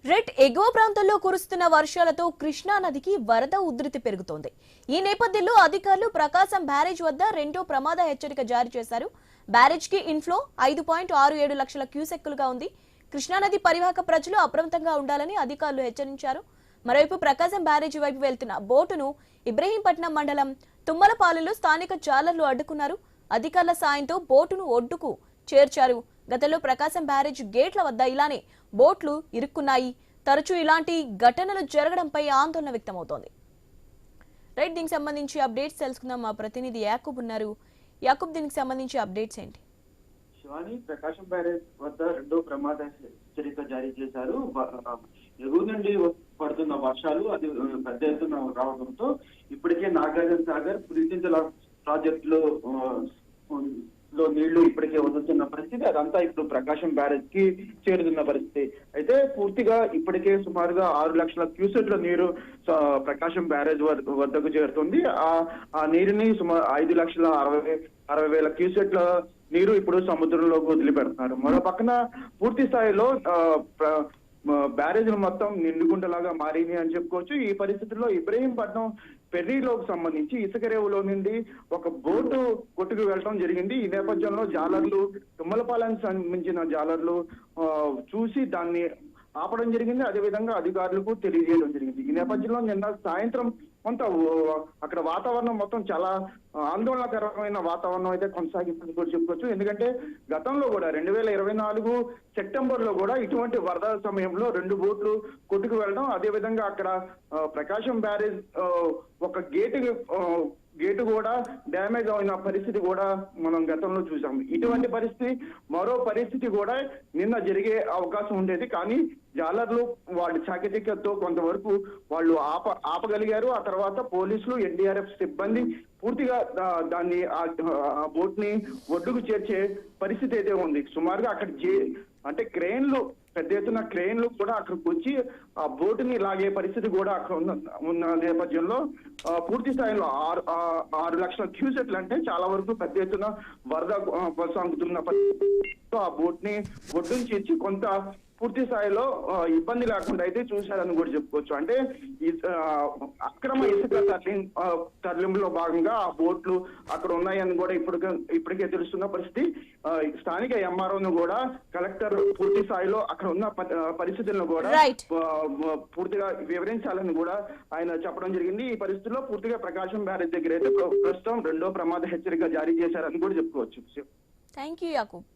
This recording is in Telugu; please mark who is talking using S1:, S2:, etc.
S1: రెడ్ ఎగువ ప్రాంతాల్లో కురుస్తున్న వర్షాలతో కృష్ణా నదికి వరద ఉధృతి పెరుగుతోంది. ఈ నేపథ్యంలో అధికారులు ప్రకాశం బ్యారేజ్ వద్ద రెండో ప్రమాద హెచ్చరిక జారీ చేశారు. బ్యారేజ్ కి ఇన్ఫ్లో 5.67 లక్షల క్యూసెక్కులుగా ఉంది. కృష్ణానది పరివాహక ప్రజలు అప్రమత్తంగా ఉండాలని అధికారులు హెచ్చరించారు. మరోవైపు ప్రకాశం బ్యారేజీ వైపు వెళ్తున్న బోటును ఇబ్రహీంపట్నం మండలం తుమ్మలపాలెంలో స్థానిక జాలర్లు అడ్డుకున్నారు. అధికారుల సాయంతో బోటును ఒడ్డుకు చేర్చారు. గతంలో ప్రకాశం బ్యారేజ్ గేట్ల వద్ద ఇలానే బోట్లు ఇరుక్కున్నాయి. తరచూ ఇలాంటి ఘటనలు జరగడంపై ఆందోళన వ్యక్తమవుతోంది. రైట్, దీనికి సంబంధించి అప్డేట్స్ తెలుసుకుందాం. మా ప్రతినిధి యాకూబ్ ఉన్నారు. యాకూబ్, దీనికి సంబంధించి అప్డేట్స్ ఏంటి?
S2: శివాని, ప్రకాశం బ్యారేజ్ వద్ద రెండో ప్రమాద హెచ్చరిక జారీ చేశారు. ఎగువ నుండి పడుతున్న వర్షాలు అది పెద్ద ఎత్తున రావడంతో ఇప్పటికే నాగార్జున సాగర్ పులిచింతల ప్రాజెక్టులో నీళ్లు ఇప్పటికే వదులుతున్న పరిస్థితి. అదంతా ఇప్పుడు ప్రకాశం బ్యారేజ్ కి చేరుతున్న పరిస్థితి. అయితే పూర్తిగా ఇప్పటికే సుమారుగా 6 లక్షల క్యూసెక్ల నీరు ప్రకాశం బ్యారేజ్ వద్దకు చేరుతుంది. ఆ నీరుని సుమారు 5,60,000 క్యూసెక్ల నీరు ఇప్పుడు సముద్రంలోకి వదిలిపెడుతున్నారు. మరో పక్కన పూర్తి స్థాయిలో బ్యారేజ్లు మొత్తం నిండుగుండలాగా మారింది అని చెప్పుకోవచ్చు. ఈ పరిస్థితుల్లో ఇబ్రహీంపట్నం పెర్రీలోకి సంబంధించి ఇసుక రేవులో నుండి ఒక బోటు కొట్టుకు వెళ్ళడం జరిగింది. ఈ నేపథ్యంలో జాలర్లు, తుమ్మలపాలెంకి సంబంధించిన జాలర్లు చూసి దాన్ని ఆపడం జరిగింది. అదేవిధంగా అధికారులకు తెలియజేయడం జరిగింది. ఈ నేపథ్యంలో నిన్న సాయంత్రం కొంత అక్కడ వాతావరణం మొత్తం చాలా ఆందోళనకరమైన వాతావరణం అయితే కొనసాగిందని కూడా చెప్పుకోవచ్చు. ఎందుకంటే గతంలో కూడా 2024 సెప్టెంబర్ లో కూడా ఇటువంటి వరద సమయంలో 2 బోట్లు కొట్టుకు వెళ్ళడం, అదేవిధంగా అక్కడ ప్రకాశం బ్యారేజ్ ఒక గేటు కూడా డ్యామేజ్ అయిన పరిస్థితి కూడా మనం గతంలో చూసాం. ఇటువంటి పరిస్థితి, మరో పరిస్థితి కూడా నిన్న జరిగే అవకాశం ఉండేది. కానీ జాలర్లు వాళ్ళ చాకచక్యంతో కొంతవరకు వాళ్ళు ఆపగలిగారు. ఆ తర్వాత పోలీసులు, ఎన్డీఆర్ఎఫ్ సిబ్బంది పూర్తిగా దాన్ని ఆ బోట్ ని ఒడ్డుకు చేర్చే పరిస్థితి అయితే ఉంది. సుమారుగా అక్కడ అంటే పెద్ద ఎత్తున క్రెయిన్లు కూడా అక్కడికి వచ్చి ఆ బోటుని లాగే పరిస్థితి కూడా అక్కడ ఉన్న నేపథ్యంలో పూర్తి స్థాయిలో 6 లక్షల క్యూసెక్లు అంటే చాలా వరకు పెద్ద ఎత్తున వరద కొనసాగుతున్న పరిస్థితిలో ఆ బోట్ ని ఒడ్డును చేర్చి కొంత పూర్తి స్థాయిలో ఇబ్బంది లేకుండా అయితే చూశారని కూడా చెప్పుకోవచ్చు. అంటే అక్రమ ఇసుక తరలింపులో భాగంగా ఆ బోట్లు అక్కడ ఉన్నాయని కూడా ఇప్పటికే తెలుస్తున్న పరిస్థితి. స్థానిక ఎంఆర్ఓను కూడా కలెక్టర్ పూర్తి స్థాయిలో అక్కడ ఉన్న పరిస్థితులను కూడా పూర్తిగా వివరించాలని కూడా ఆయన చెప్పడం జరిగింది. ఈ పరిస్థితుల్లో పూర్తిగా ప్రకాశం బ్యారేజ్ దగ్గర అయితే ప్రస్తుతం రెండో ప్రమాద హెచ్చరిక జారీ చేశారని కూడా చెప్పుకోవచ్చు.
S1: Thank you Yakub.